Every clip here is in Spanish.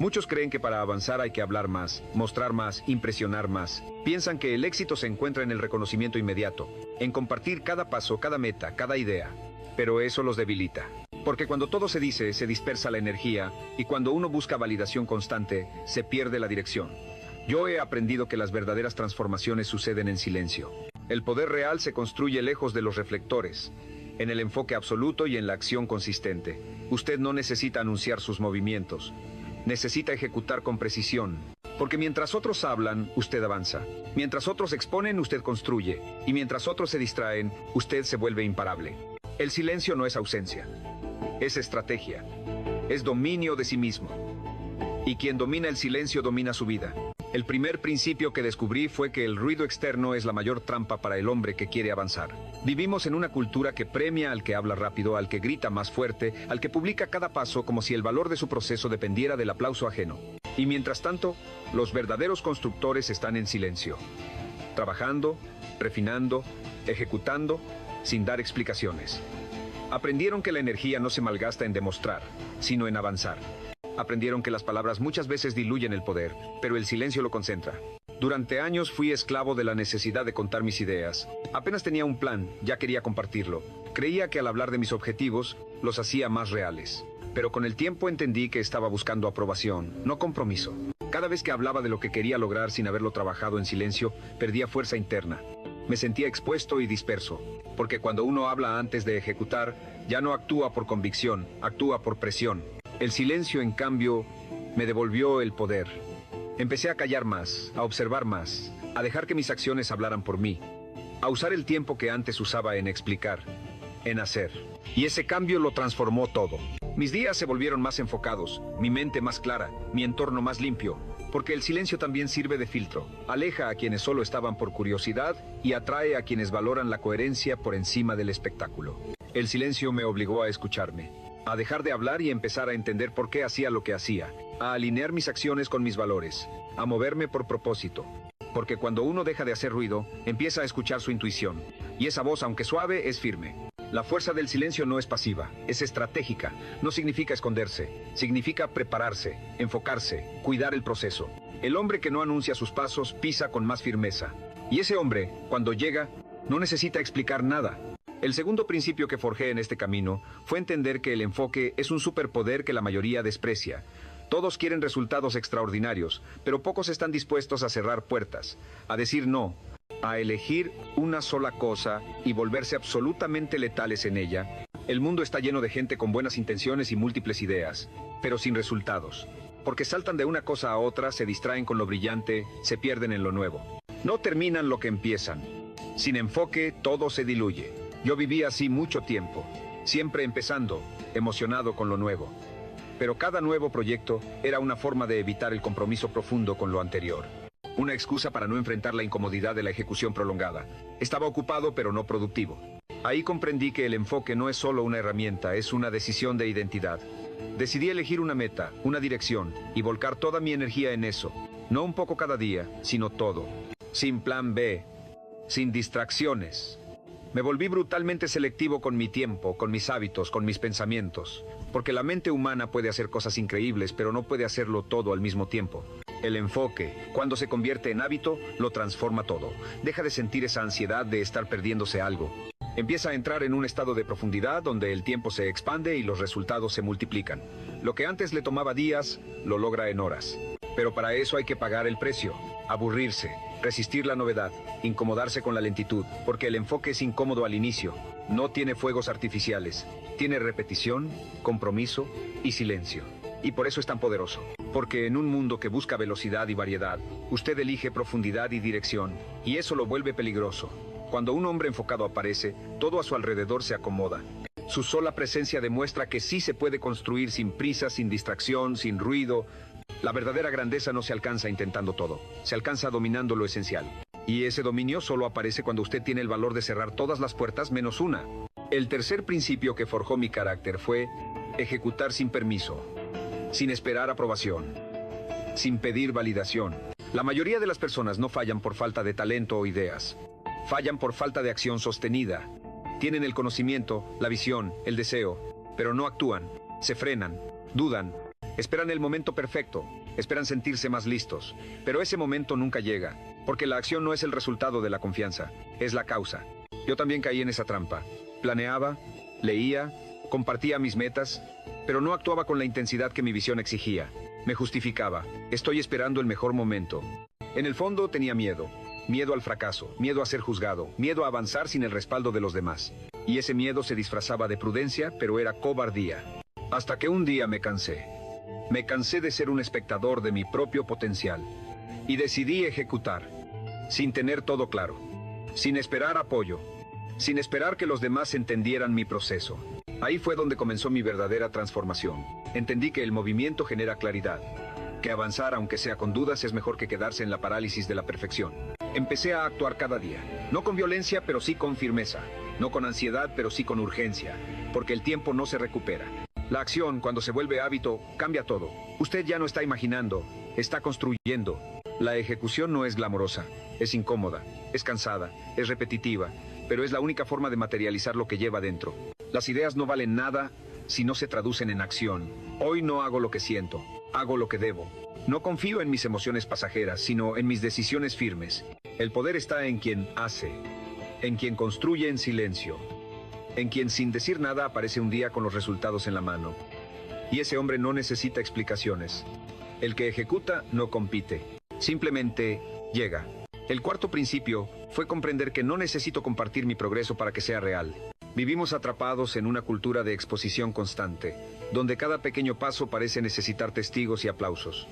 Muchos creen que para avanzar hay que hablar más, mostrar más, impresionar más. Piensan que el éxito se encuentra en el reconocimiento inmediato, en compartir cada paso, cada meta, cada idea. Pero eso los debilita. Porque cuando todo se dice, se dispersa la energía, y cuando uno busca validación constante, se pierde la dirección. Yo he aprendido que las verdaderas transformaciones suceden en silencio. El poder real se construye lejos de los reflectores, en el enfoque absoluto y en la acción consistente. Usted no necesita anunciar sus movimientos. Necesita ejecutar con precisión, porque mientras otros hablan, usted avanza. Mientras otros exponen, usted construye. Y mientras otros se distraen, usted se vuelve imparable. El silencio no es ausencia, es estrategia, es dominio de sí mismo. Y quien domina el silencio domina su vida. El primer principio que descubrí fue que el ruido externo es la mayor trampa para el hombre que quiere avanzar. Vivimos en una cultura que premia al que habla rápido, al que grita más fuerte, al que publica cada paso como si el valor de su proceso dependiera del aplauso ajeno. Y mientras tanto, los verdaderos constructores están en silencio, trabajando, refinando, ejecutando, sin dar explicaciones. Aprendieron que la energía no se malgasta en demostrar, sino en avanzar. Aprendieron que las palabras muchas veces diluyen el poder, pero el silencio lo concentra. Durante años fui esclavo de la necesidad de contar mis ideas. Apenas tenía un plan, ya quería compartirlo. Creía que al hablar de mis objetivos, los hacía más reales. Pero con el tiempo entendí que estaba buscando aprobación, no compromiso. Cada vez que hablaba de lo que quería lograr sin haberlo trabajado en silencio, perdía fuerza interna. Me sentía expuesto y disperso, porque cuando uno habla antes de ejecutar, ya no actúa por convicción, actúa por presión. El silencio, en cambio, me devolvió el poder. Empecé a callar más, a observar más, a dejar que mis acciones hablaran por mí, a usar el tiempo que antes usaba en explicar, en hacer. Y ese cambio lo transformó todo. Mis días se volvieron más enfocados, mi mente más clara, mi entorno más limpio, porque el silencio también sirve de filtro. Aleja a quienes solo estaban por curiosidad y atrae a quienes valoran la coherencia por encima del espectáculo. El silencio me obligó a escucharme, a dejar de hablar y empezar a entender por qué hacía lo que hacía, a alinear mis acciones con mis valores, a moverme por propósito. Porque cuando uno deja de hacer ruido, empieza a escuchar su intuición. Y esa voz, aunque suave, es firme. La fuerza del silencio no es pasiva, es estratégica. No significa esconderse, significa prepararse, enfocarse, cuidar el proceso. El hombre que no anuncia sus pasos pisa con más firmeza. Y ese hombre, cuando llega, no necesita explicar nada. El segundo principio que forjé en este camino fue entender que el enfoque es un superpoder que la mayoría desprecia. Todos quieren resultados extraordinarios, pero pocos están dispuestos a cerrar puertas, a decir no, a elegir una sola cosa y volverse absolutamente letales en ella. El mundo está lleno de gente con buenas intenciones y múltiples ideas, pero sin resultados. Porque saltan de una cosa a otra, se distraen con lo brillante, se pierden en lo nuevo. No terminan lo que empiezan. Sin enfoque, todo se diluye. Yo viví así mucho tiempo, siempre empezando, emocionado con lo nuevo. Pero cada nuevo proyecto era una forma de evitar el compromiso profundo con lo anterior. Una excusa para no enfrentar la incomodidad de la ejecución prolongada. Estaba ocupado pero no productivo. Ahí comprendí que el enfoque no es solo una herramienta, es una decisión de identidad. Decidí elegir una meta, una dirección, y volcar toda mi energía en eso. No un poco cada día, sino todo. Sin plan B, sin distracciones. Me volví brutalmente selectivo con mi tiempo, con mis hábitos, con mis pensamientos. Porque la mente humana puede hacer cosas increíbles, pero no puede hacerlo todo al mismo tiempo. El enfoque, cuando se convierte en hábito, lo transforma todo. Deja de sentir esa ansiedad de estar perdiéndose algo. Empieza a entrar en un estado de profundidad donde el tiempo se expande y los resultados se multiplican. Lo que antes le tomaba días, lo logra en horas. Pero para eso hay que pagar el precio. Aburrirse, resistir la novedad, incomodarse con la lentitud, porque el enfoque es incómodo al inicio. No tiene fuegos artificiales. Tiene repetición, compromiso y silencio. Y por eso es tan poderoso. Porque en un mundo que busca velocidad y variedad, usted elige profundidad y dirección, y eso lo vuelve peligroso. Cuando un hombre enfocado aparece, todo a su alrededor se acomoda. Su sola presencia demuestra que sí se puede construir sin prisa, sin distracción, sin ruido. La verdadera grandeza no se alcanza intentando todo, se alcanza dominando lo esencial. Y ese dominio solo aparece cuando usted tiene el valor de cerrar todas las puertas menos una. El tercer principio que forjó mi carácter fue ejecutar sin permiso, sin esperar aprobación, sin pedir validación. La mayoría de las personas no fallan por falta de talento o ideas. Fallan por falta de acción sostenida. Tienen el conocimiento, la visión, el deseo, pero no actúan, se frenan, dudan, Esperan el momento perfecto, esperan sentirse más listos, pero ese momento nunca llega, porque la acción no es el resultado de la confianza, es la causa. Yo también caí en esa trampa. Planeaba, leía, compartía mis metas, pero no actuaba con la intensidad que mi visión exigía. Me justificaba, estoy esperando el mejor momento. En el fondo tenía miedo. Miedo al fracaso, miedo a ser juzgado, miedo a avanzar sin el respaldo de los demás. Y ese miedo se disfrazaba de prudencia, pero era cobardía. Hasta que un día me cansé. Me cansé de ser un espectador de mi propio potencial. Y decidí ejecutar, sin tener todo claro, sin esperar apoyo, sin esperar que los demás entendieran mi proceso. Ahí fue donde comenzó mi verdadera transformación. Entendí que el movimiento genera claridad, que avanzar aunque sea con dudas es mejor que quedarse en la parálisis de la perfección. Empecé a actuar cada día, no con violencia, pero sí con firmeza, no con ansiedad, pero sí con urgencia, porque el tiempo no se recupera. La acción, cuando se vuelve hábito, cambia todo. Usted ya no está imaginando, está construyendo. La ejecución no es glamorosa, es incómoda, es cansada, es repetitiva, pero es la única forma de materializar lo que lleva dentro. Las ideas no valen nada si no se traducen en acción. Hoy no hago lo que siento, hago lo que debo. No confío en mis emociones pasajeras, sino en mis decisiones firmes. El poder está en quien hace, en quien construye en silencio, en quien sin decir nada aparece un día con los resultados en la mano. Y ese hombre no necesita explicaciones. El que ejecuta no compite, simplemente llega. El cuarto principio fue comprender que no necesito compartir mi progreso para que sea real. Vivimos atrapados en una cultura de exposición constante, donde cada pequeño paso parece necesitar testigos y aplausos.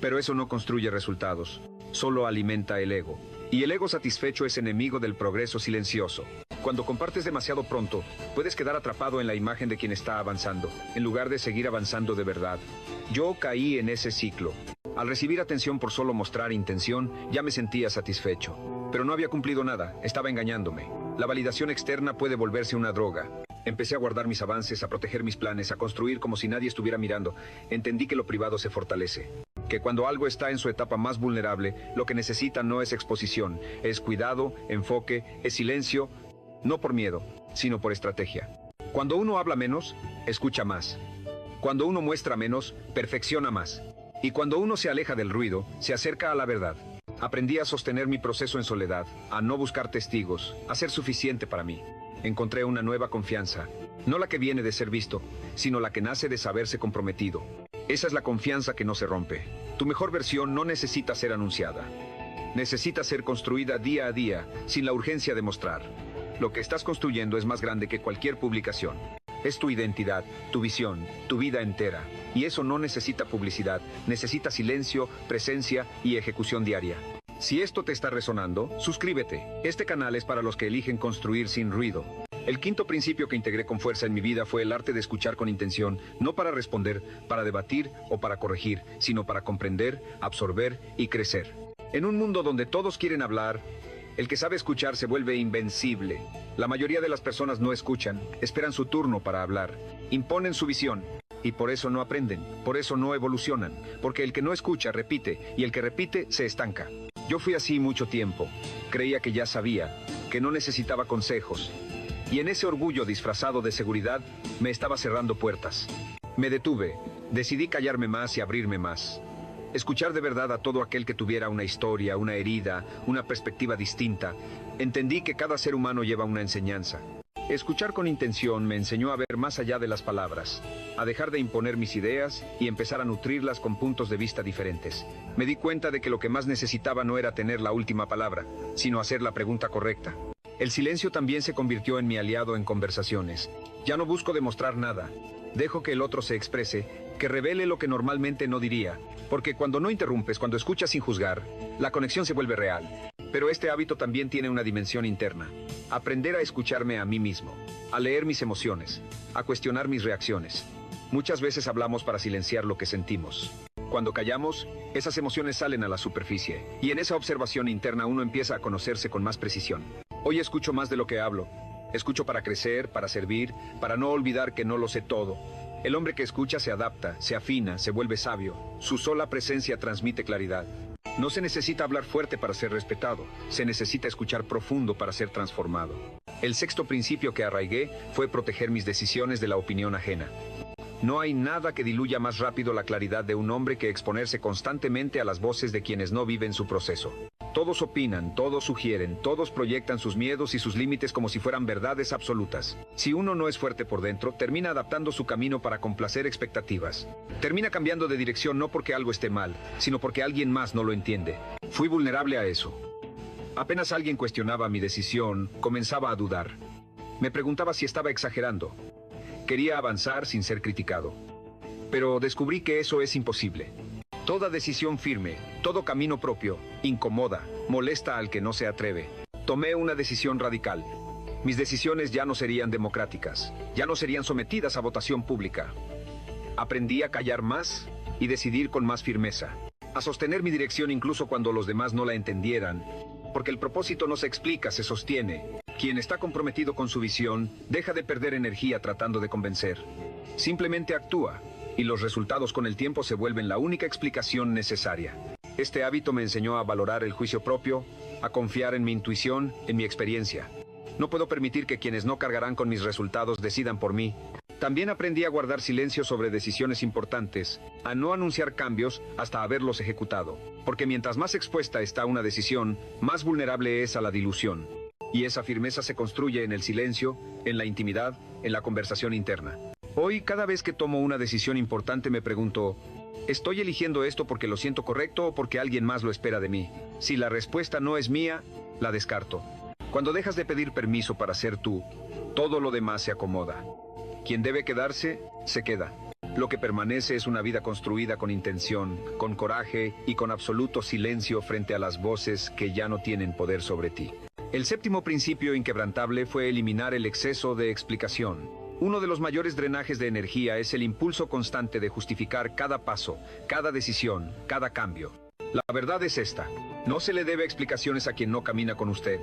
Pero eso no construye resultados, solo alimenta el ego. Y el ego satisfecho es enemigo del progreso silencioso. Cuando compartes demasiado pronto, puedes quedar atrapado en la imagen de quien está avanzando, en lugar de seguir avanzando de verdad. Yo caí en ese ciclo. Al recibir atención por solo mostrar intención, ya me sentía satisfecho. Pero no había cumplido nada, estaba engañándome. La validación externa puede volverse una droga. Empecé a guardar mis avances, a proteger mis planes, a construir como si nadie estuviera mirando. Entendí que lo privado se fortalece. Que cuando algo está en su etapa más vulnerable, lo que necesita no es exposición, es cuidado, enfoque, es silencio, no por miedo, sino por estrategia. Cuando uno habla menos, escucha más. Cuando uno muestra menos, perfecciona más. Y cuando uno se aleja del ruido, se acerca a la verdad. Aprendí a sostener mi proceso en soledad, a no buscar testigos, a ser suficiente para mí. Encontré una nueva confianza, no la que viene de ser visto, sino la que nace de saberse comprometido. Esa es la confianza que no se rompe. Tu mejor versión no necesita ser anunciada. Necesita ser construida día a día, sin la urgencia de mostrar. Lo que estás construyendo es más grande que cualquier publicación. Es tu identidad, tu visión, tu vida entera. Y eso no necesita publicidad, necesita silencio, presencia y ejecución diaria. Si esto te está resonando, suscríbete. Este canal es para los que eligen construir sin ruido. El quinto principio que integré con fuerza en mi vida fue el arte de escuchar con intención, no para responder, para debatir o para corregir, sino para comprender, absorber y crecer. En un mundo donde todos quieren hablar, el que sabe escuchar se vuelve invencible. La mayoría de las personas no escuchan, esperan su turno para hablar, imponen su visión. Y por eso no aprenden, por eso no evolucionan, porque el que no escucha repite, y el que repite se estanca. Yo fui así mucho tiempo, creía que ya sabía, que no necesitaba consejos, y en ese orgullo disfrazado de seguridad me estaba cerrando puertas. Me detuve, decidí callarme más y abrirme más. Escuchar de verdad a todo aquel que tuviera una historia, una herida, una perspectiva distinta. Entendí que cada ser humano lleva una enseñanza. Escuchar con intención me enseñó a ver más allá de las palabras, a dejar de imponer mis ideas y empezar a nutrirlas con puntos de vista diferentes. Me di cuenta de que lo que más necesitaba no era tener la última palabra, sino hacer la pregunta correcta. El silencio también se convirtió en mi aliado en conversaciones. Ya no busco demostrar nada. Dejo que el otro se exprese, que revele lo que normalmente no diría. Porque cuando no interrumpes, cuando escuchas sin juzgar, la conexión se vuelve real. Pero este hábito también tiene una dimensión interna. Aprender a escucharme a mí mismo, a leer mis emociones, a cuestionar mis reacciones. Muchas veces hablamos para silenciar lo que sentimos. Cuando callamos, esas emociones salen a la superficie. Y en esa observación interna uno empieza a conocerse con más precisión. Hoy escucho más de lo que hablo. Escucho para crecer, para servir, para no olvidar que no lo sé todo. El hombre que escucha se adapta, se afina, se vuelve sabio. Su sola presencia transmite claridad. No se necesita hablar fuerte para ser respetado. Se necesita escuchar profundo para ser transformado. El sexto principio que arraigué fue proteger mis decisiones de la opinión ajena. No hay nada que diluya más rápido la claridad de un hombre que exponerse constantemente a las voces de quienes no viven su proceso. Todos opinan, todos sugieren, todos proyectan sus miedos y sus límites como si fueran verdades absolutas. Si uno no es fuerte por dentro, termina adaptando su camino para complacer expectativas. Termina cambiando de dirección no porque algo esté mal, sino porque alguien más no lo entiende. Fui vulnerable a eso. Apenas alguien cuestionaba mi decisión, comenzaba a dudar. Me preguntaba si estaba exagerando. Quería avanzar sin ser criticado. Pero descubrí que eso es imposible. Toda decisión firme, todo camino propio, incomoda, molesta al que no se atreve. Tomé una decisión radical. Mis decisiones ya no serían democráticas, ya no serían sometidas a votación pública. Aprendí a callar más y decidir con más firmeza. A sostener mi dirección incluso cuando los demás no la entendieran. Porque el propósito no se explica, se sostiene. Quien está comprometido con su visión, deja de perder energía tratando de convencer. Simplemente actúa. Y los resultados con el tiempo se vuelven la única explicación necesaria. Este hábito me enseñó a valorar el juicio propio, a confiar en mi intuición, en mi experiencia. No puedo permitir que quienes no cargarán con mis resultados decidan por mí. También aprendí a guardar silencio sobre decisiones importantes, a no anunciar cambios hasta haberlos ejecutado. Porque mientras más expuesta está una decisión, más vulnerable es a la dilución. Y esa firmeza se construye en el silencio, en la intimidad, en la conversación interna. Hoy, cada vez que tomo una decisión importante me pregunto, ¿estoy eligiendo esto porque lo siento correcto o porque alguien más lo espera de mí? Si la respuesta no es mía, la descarto. Cuando dejas de pedir permiso para ser tú, todo lo demás se acomoda. Quien debe quedarse, se queda. Lo que permanece es una vida construida con intención, con coraje y con absoluto silencio frente a las voces que ya no tienen poder sobre ti. El séptimo principio inquebrantable fue eliminar el exceso de explicación. Uno de los mayores drenajes de energía es el impulso constante de justificar cada paso, cada decisión, cada cambio. La verdad es esta: no se le debe explicaciones a quien no camina con usted.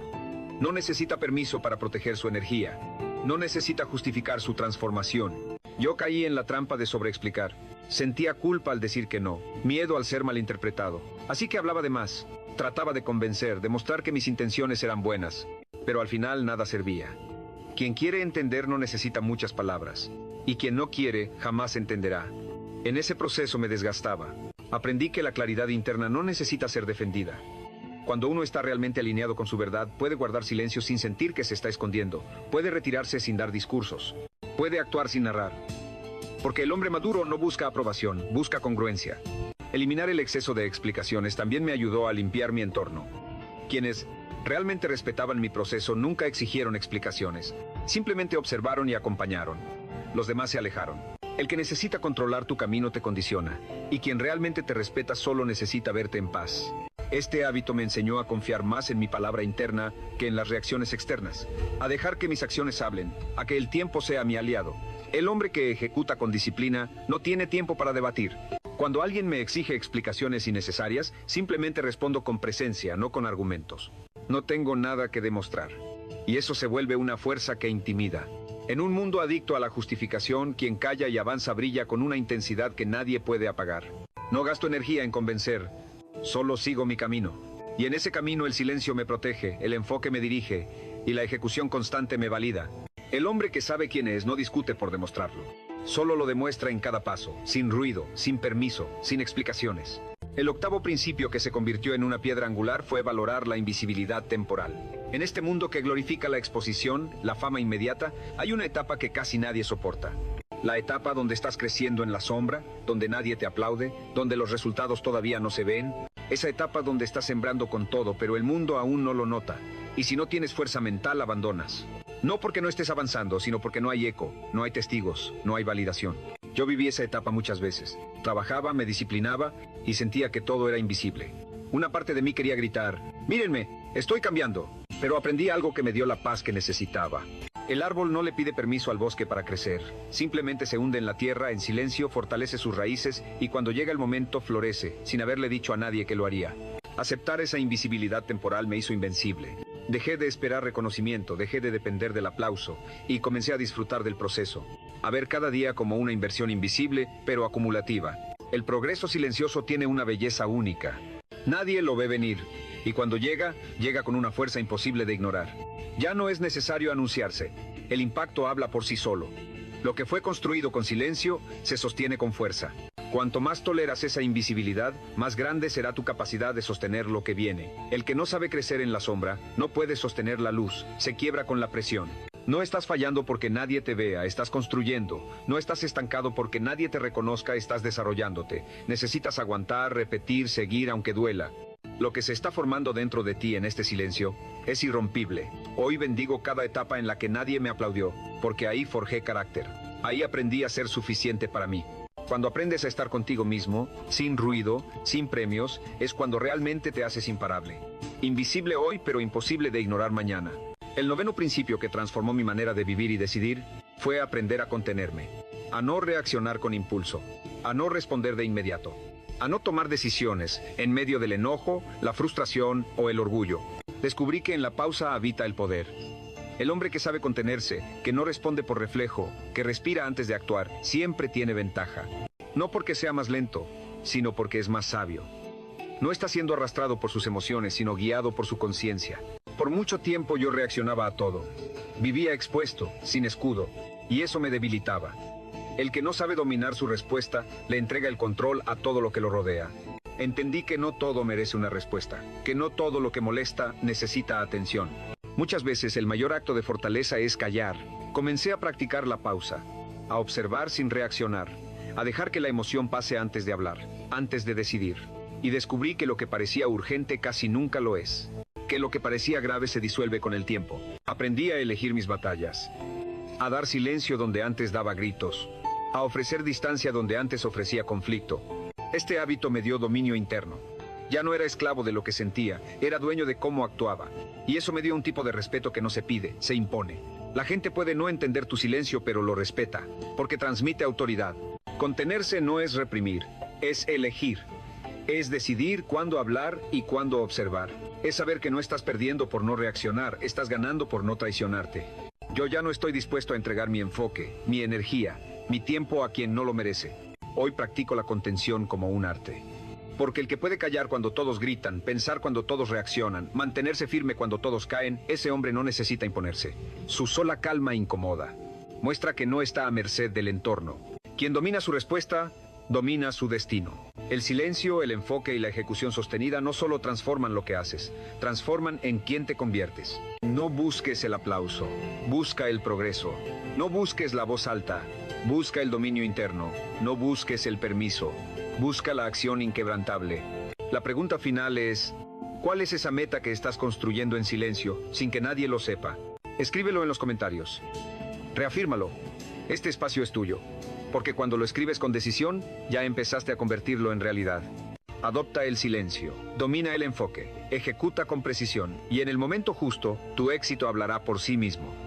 No necesita permiso para proteger su energía. No necesita justificar su transformación. Yo caí en la trampa de sobreexplicar. Sentía culpa al decir que no, miedo al ser malinterpretado. Así que hablaba de más. Trataba de convencer, de mostrar que mis intenciones eran buenas. Pero al final nada servía. Quien quiere entender no necesita muchas palabras, y quien no quiere jamás entenderá. En ese proceso me desgastaba. Aprendí que la claridad interna no necesita ser defendida. Cuando uno está realmente alineado con su verdad, puede guardar silencio sin sentir que se está escondiendo, puede retirarse sin dar discursos, puede actuar sin narrar. Porque el hombre maduro no busca aprobación, busca congruencia. Eliminar el exceso de explicaciones también me ayudó a limpiar mi entorno. Quienes realmente respetaban mi proceso nunca exigieron explicaciones, simplemente observaron y acompañaron. Los demás se alejaron. El que necesita controlar tu camino te condiciona, y quien realmente te respeta solo necesita verte en paz. Este hábito me enseñó a confiar más en mi palabra interna que en las reacciones externas, a dejar que mis acciones hablen, a que el tiempo sea mi aliado. El hombre que ejecuta con disciplina no tiene tiempo para debatir. Cuando alguien me exige explicaciones innecesarias, simplemente respondo con presencia, no con argumentos. No tengo nada que demostrar. Y eso se vuelve una fuerza que intimida. En un mundo adicto a la justificación, quien calla y avanza brilla con una intensidad que nadie puede apagar. No gasto energía en convencer, solo sigo mi camino. Y en ese camino el silencio me protege, el enfoque me dirige, y la ejecución constante me valida. El hombre que sabe quién es no discute por demostrarlo. Solo lo demuestra en cada paso, sin ruido, sin permiso, sin explicaciones. El octavo principio que se convirtió en una piedra angular fue valorar la invisibilidad temporal. En este mundo que glorifica la exposición, la fama inmediata, hay una etapa que casi nadie soporta. La etapa donde estás creciendo en la sombra, donde nadie te aplaude, donde los resultados todavía no se ven. Esa etapa donde estás sembrando con todo, pero el mundo aún no lo nota. Y si no tienes fuerza mental, abandonas. No porque no estés avanzando, sino porque no hay eco, no hay testigos, no hay validación. Yo viví esa etapa muchas veces. Trabajaba, me disciplinaba y sentía que todo era invisible. Una parte de mí quería gritar, mírenme, estoy cambiando. Pero aprendí algo que me dio la paz que necesitaba. El árbol no le pide permiso al bosque para crecer. Simplemente se hunde en la tierra, en silencio, fortalece sus raíces y cuando llega el momento florece, sin haberle dicho a nadie que lo haría. Aceptar esa invisibilidad temporal me hizo invencible. Dejé de esperar reconocimiento, dejé de depender del aplauso y comencé a disfrutar del proceso. A ver cada día como una inversión invisible, pero acumulativa. El progreso silencioso tiene una belleza única. Nadie lo ve venir. Y cuando llega, llega con una fuerza imposible de ignorar. Ya no es necesario anunciarse. El impacto habla por sí solo. Lo que fue construido con silencio se sostiene con fuerza. Cuanto más toleras esa invisibilidad, más grande será tu capacidad de sostener lo que viene. El que no sabe crecer en la sombra, no puede sostener la luz, se quiebra con la presión. No estás fallando porque nadie te vea, estás construyendo. No estás estancado porque nadie te reconozca, estás desarrollándote. Necesitas aguantar, repetir, seguir aunque duela. Lo que se está formando dentro de ti en este silencio es irrompible. Hoy bendigo cada etapa en la que nadie me aplaudió, porque ahí forjé carácter. Ahí aprendí a ser suficiente para mí. Cuando aprendes a estar contigo mismo, sin ruido, sin premios, es cuando realmente te haces imparable. Invisible hoy, pero imposible de ignorar mañana. El noveno principio que transformó mi manera de vivir y decidir fue aprender a contenerme, a no reaccionar con impulso, a no responder de inmediato, a no tomar decisiones en medio del enojo, la frustración o el orgullo. Descubrí que en la pausa habita el poder. El hombre que sabe contenerse, que no responde por reflejo, que respira antes de actuar, siempre tiene ventaja. No porque sea más lento, sino porque es más sabio. No está siendo arrastrado por sus emociones, sino guiado por su conciencia. Por mucho tiempo yo reaccionaba a todo. Vivía expuesto, sin escudo, y eso me debilitaba. El que no sabe dominar su respuesta, le entrega el control a todo lo que lo rodea. Entendí que no todo merece una respuesta, que no todo lo que molesta necesita atención. Muchas veces el mayor acto de fortaleza es callar. Comencé a practicar la pausa, a observar sin reaccionar, a dejar que la emoción pase antes de hablar, antes de decidir. Y descubrí que lo que parecía urgente casi nunca lo es. Que lo que parecía grave se disuelve con el tiempo. Aprendí a elegir mis batallas, a dar silencio donde antes daba gritos, a ofrecer distancia donde antes ofrecía conflicto. Este hábito me dio dominio interno. Ya no era esclavo de lo que sentía, era dueño de cómo actuaba. Y eso me dio un tipo de respeto que no se pide, se impone. La gente puede no entender tu silencio, pero lo respeta, porque transmite autoridad. Contenerse no es reprimir, es elegir. Es decidir cuándo hablar y cuándo observar. Es saber que no estás perdiendo por no reaccionar, estás ganando por no traicionarte. Yo ya no estoy dispuesto a entregar mi enfoque, mi energía, mi tiempo a quien no lo merece. Hoy practico la contención como un arte. Porque el que puede callar cuando todos gritan, pensar cuando todos reaccionan, mantenerse firme cuando todos caen, ese hombre no necesita imponerse. Su sola calma incomoda. Muestra que no está a merced del entorno. Quien domina su respuesta, domina su destino. El silencio, el enfoque y la ejecución sostenida no solo transforman lo que haces, transforman en quién te conviertes. No busques el aplauso, busca el progreso. No busques la voz alta, busca el dominio interno. No busques el permiso, busca la acción inquebrantable. La pregunta final es, ¿cuál es esa meta que estás construyendo en silencio, sin que nadie lo sepa? Escríbelo en los comentarios. Reafírmalo. Este espacio es tuyo. Porque cuando lo escribes con decisión, ya empezaste a convertirlo en realidad. Adopta el silencio, domina el enfoque, ejecuta con precisión, y en el momento justo, tu éxito hablará por sí mismo.